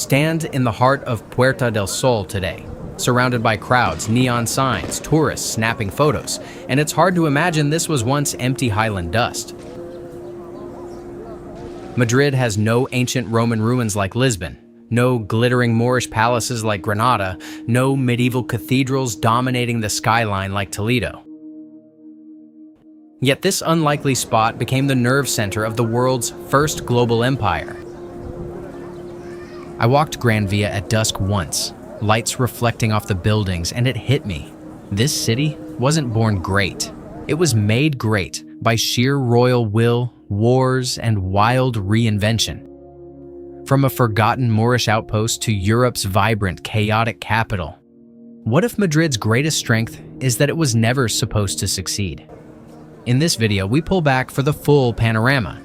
stand in the heart of Puerta del Sol today, surrounded by crowds, neon signs, tourists snapping photos, and it's hard to imagine this was once empty highland dust. Madrid has no ancient Roman ruins like Lisbon, no glittering Moorish palaces like Granada, no medieval cathedrals dominating the skyline like Toledo. Yet this unlikely spot became the nerve center of the world's first global empire. I walked Gran Via at dusk once, lights reflecting off the buildings, and it hit me. This city wasn't born great. It was made great by sheer royal will, wars, and wild reinvention. From a forgotten Moorish outpost to Europe's vibrant, chaotic capital. What if Madrid's greatest strength is that it was never supposed to succeed? In this video, we pull back for the full panorama.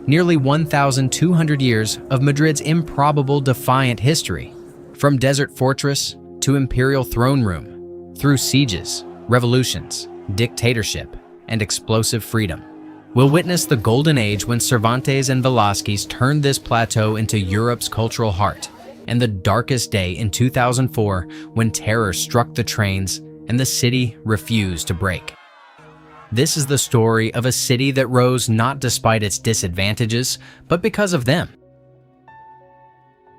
Nearly 1,200 years of Madrid's improbable, defiant history. From desert fortress to imperial throne room, through sieges, revolutions, dictatorship, and explosive freedom. We'll witness the golden age when Cervantes and Velázquez turned this plateau into Europe's cultural heart, and the darkest day in 2004 when terror struck the trains and the city refused to break. This is the story of a city that rose not despite its disadvantages, but because of them.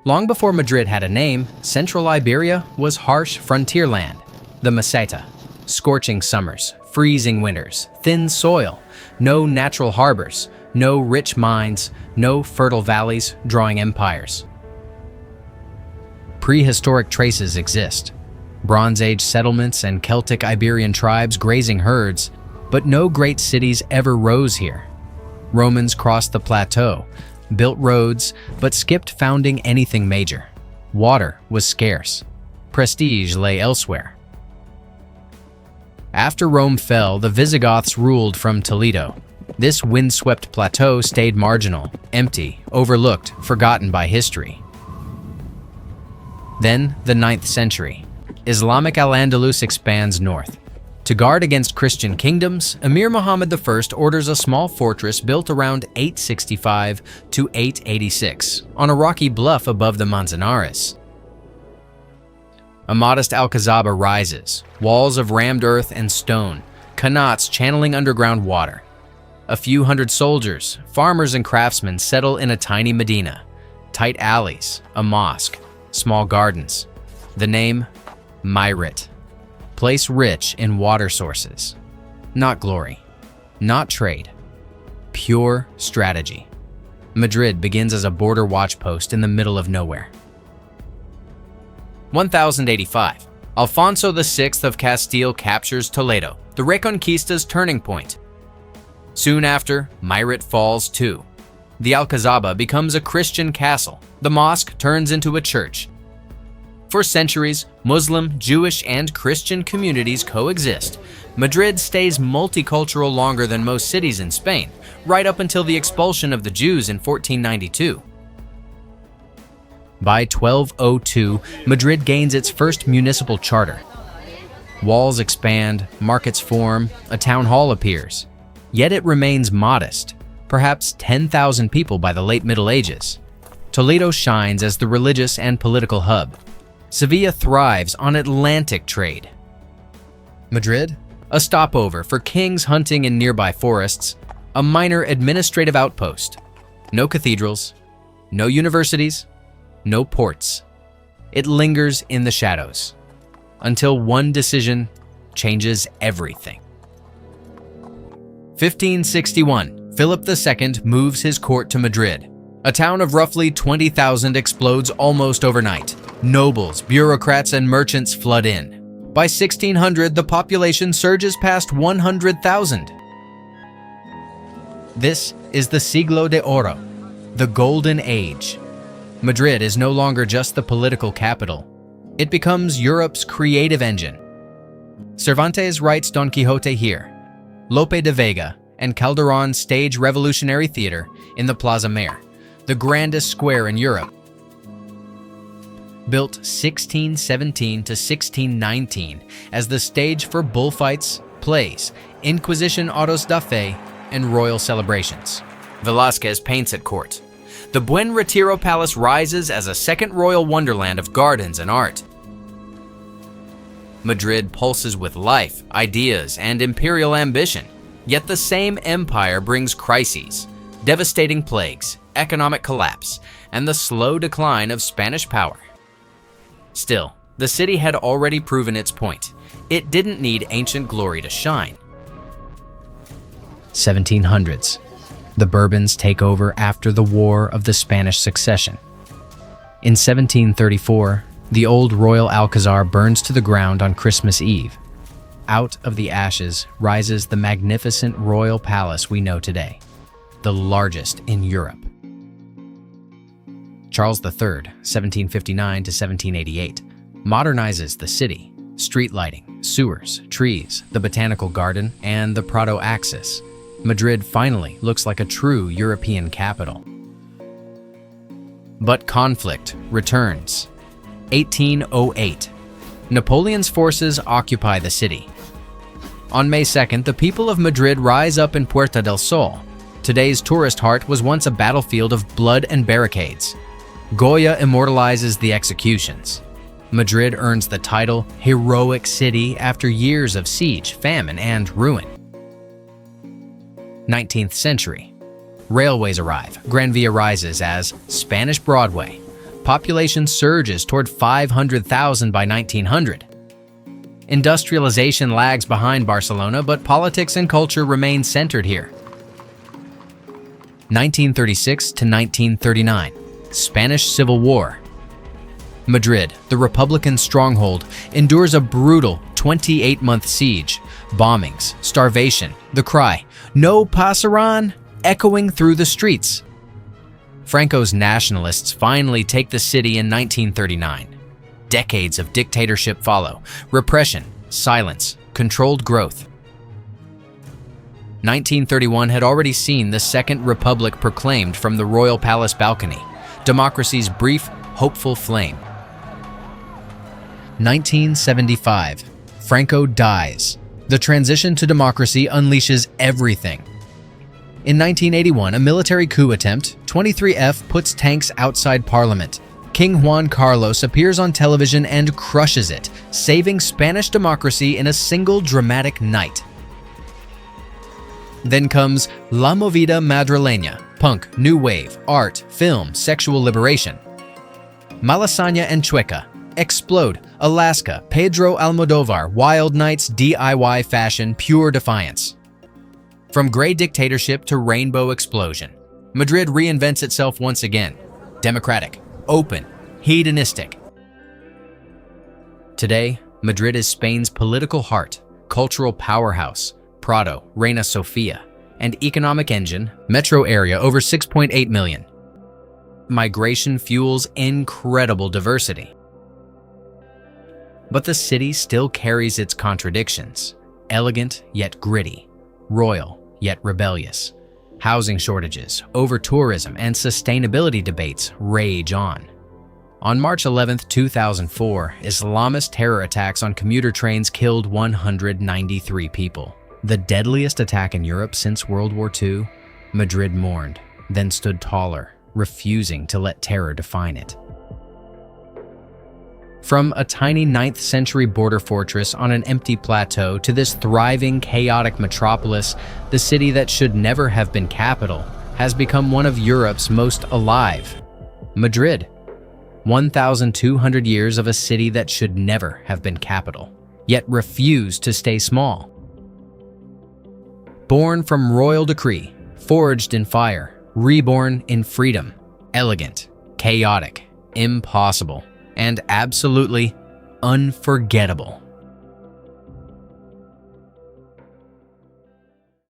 Long before Madrid had a name, central Iberia was harsh frontier land, the Meseta. Scorching summers, freezing winters, thin soil, no natural harbors, no rich mines, no fertile valleys drawing empires. Prehistoric traces exist. Bronze Age settlements and Celtic Iberian tribes grazing herds, but no great cities ever rose here. Romans crossed the plateau, built roads, but skipped founding anything major. Water was scarce. Prestige lay elsewhere. After Rome fell, the Visigoths ruled from Toledo. This windswept plateau stayed marginal, empty, overlooked, forgotten by history. Then, the 9th century. Islamic Al-Andalus expands north. To guard against Christian kingdoms, Emir Muhammad I orders a small fortress built around 865 to 886 on a rocky bluff above the Manzanares. A modest alcazaba rises, walls of rammed earth and stone, qanats channeling underground water. A few hundred soldiers, farmers and craftsmen settle in a tiny medina. Tight alleys, a mosque, small gardens. The name, Mayrit. Place rich in water sources. Not glory, not trade. Pure strategy. Madrid begins as a border watch post in the middle of nowhere. 1085. Alfonso VI of Castile captures Toledo, the Reconquista's turning point. Soon after, Mayrit falls too. The Alcazaba becomes a Christian castle. The mosque turns into a church. For centuries, Muslim, Jewish, and Christian communities coexist. Madrid stays multicultural longer than most cities in Spain, right up until the expulsion of the Jews in 1492. By 1202, Madrid gains its first municipal charter. Walls expand, markets form, a town hall appears. Yet it remains modest, perhaps 10,000 people by the late Middle Ages. Toledo shines as the religious and political hub. Sevilla thrives on Atlantic trade. Madrid, a stopover for kings hunting in nearby forests, a minor administrative outpost. No cathedrals, no universities, no ports. It lingers in the shadows until one decision changes everything. 1561, Philip II moves his court to Madrid. A town of roughly 20,000 explodes almost overnight. Nobles, bureaucrats, and merchants flood in. By 1600, the population surges past 100,000. This is the Siglo de Oro, the Golden Age. Madrid is no longer just the political capital. It becomes Europe's creative engine. Cervantes writes Don Quixote here. Lope de Vega and Calderón stage revolutionary theater in the Plaza Mayor, the grandest square in Europe. Built 1617 to 1619 as the stage for bullfights, plays, Inquisition autos da fe, and royal celebrations. Velázquez paints at court. the Buen Retiro Palace rises as a second royal wonderland of gardens and art. Madrid pulses with life, ideas, and imperial ambition, yet the same empire brings crises, devastating plagues, economic collapse, and the slow decline of Spanish power. Still, the city had already proven its point. It didn't need ancient glory to shine. 1700s. The Bourbons take over after the War of the Spanish Succession. In 1734, the old royal alcazar burns to the ground on Christmas Eve. Out of the ashes rises the magnificent royal palace we know today, the largest in Europe. Charles III, 1759 to 1788, modernizes the city, street lighting, sewers, trees, the botanical garden, and the Prado axis. Madrid finally looks like a true European capital. But conflict returns. 1808. Napoleon's forces occupy the city. On May 2nd, the people of Madrid rise up in Puerta del Sol. Today's tourist heart was once a battlefield of blood and barricades. Goya immortalizes the executions. Madrid earns the title Heroic City after years of siege, famine, and ruin. 19th century. Railways arrive. Gran Via rises as Spanish Broadway. Population surges toward 500,000 by 1900. Industrialization lags behind Barcelona, but politics and culture remain centered here. 1936 to 1939. Spanish Civil War. Madrid, the Republican stronghold, endures a brutal 28-month siege. Bombings, starvation, the cry, "No pasaran," echoing through the streets. Franco's nationalists finally take the city in 1939. Decades of dictatorship follow. Repression, silence, controlled growth. 1931 had already seen the Second Republic proclaimed from the Royal Palace balcony, democracy's brief, hopeful flame. 1975. Franco dies. The transition to democracy unleashes everything. In 1981, a military coup attempt, 23F puts tanks outside Parliament. King Juan Carlos appears on television and crushes it, saving Spanish democracy in a single dramatic night. Then comes La Movida Madrileña, punk, new wave, art, film, sexual liberation. Malasaña and Chueca, Explode, Alaska, Pedro Almodovar, Wild Nights, DIY fashion, pure defiance. From gray dictatorship to rainbow explosion, Madrid reinvents itself once again. Democratic, open, hedonistic. Today, Madrid is Spain's political heart, cultural powerhouse, Prado, Reina Sofia, and economic engine, metro area over 6.8 million. Migration fuels incredible diversity. But the city still carries its contradictions, elegant yet gritty, royal yet rebellious. Housing shortages, over-tourism, and sustainability debates rage on. On March 11, 2004, Islamist terror attacks on commuter trains killed 193 people. The deadliest attack in Europe since World War II, Madrid mourned, then stood taller, refusing to let terror define it. From a tiny 9th century border fortress on an empty plateau to this thriving, chaotic metropolis, the city that should never have been capital has become one of Europe's most alive. Madrid, 1,200 years of a city that should never have been capital, yet refused to stay small. Born from royal decree, forged in fire, reborn in freedom, elegant, chaotic, impossible, and absolutely unforgettable.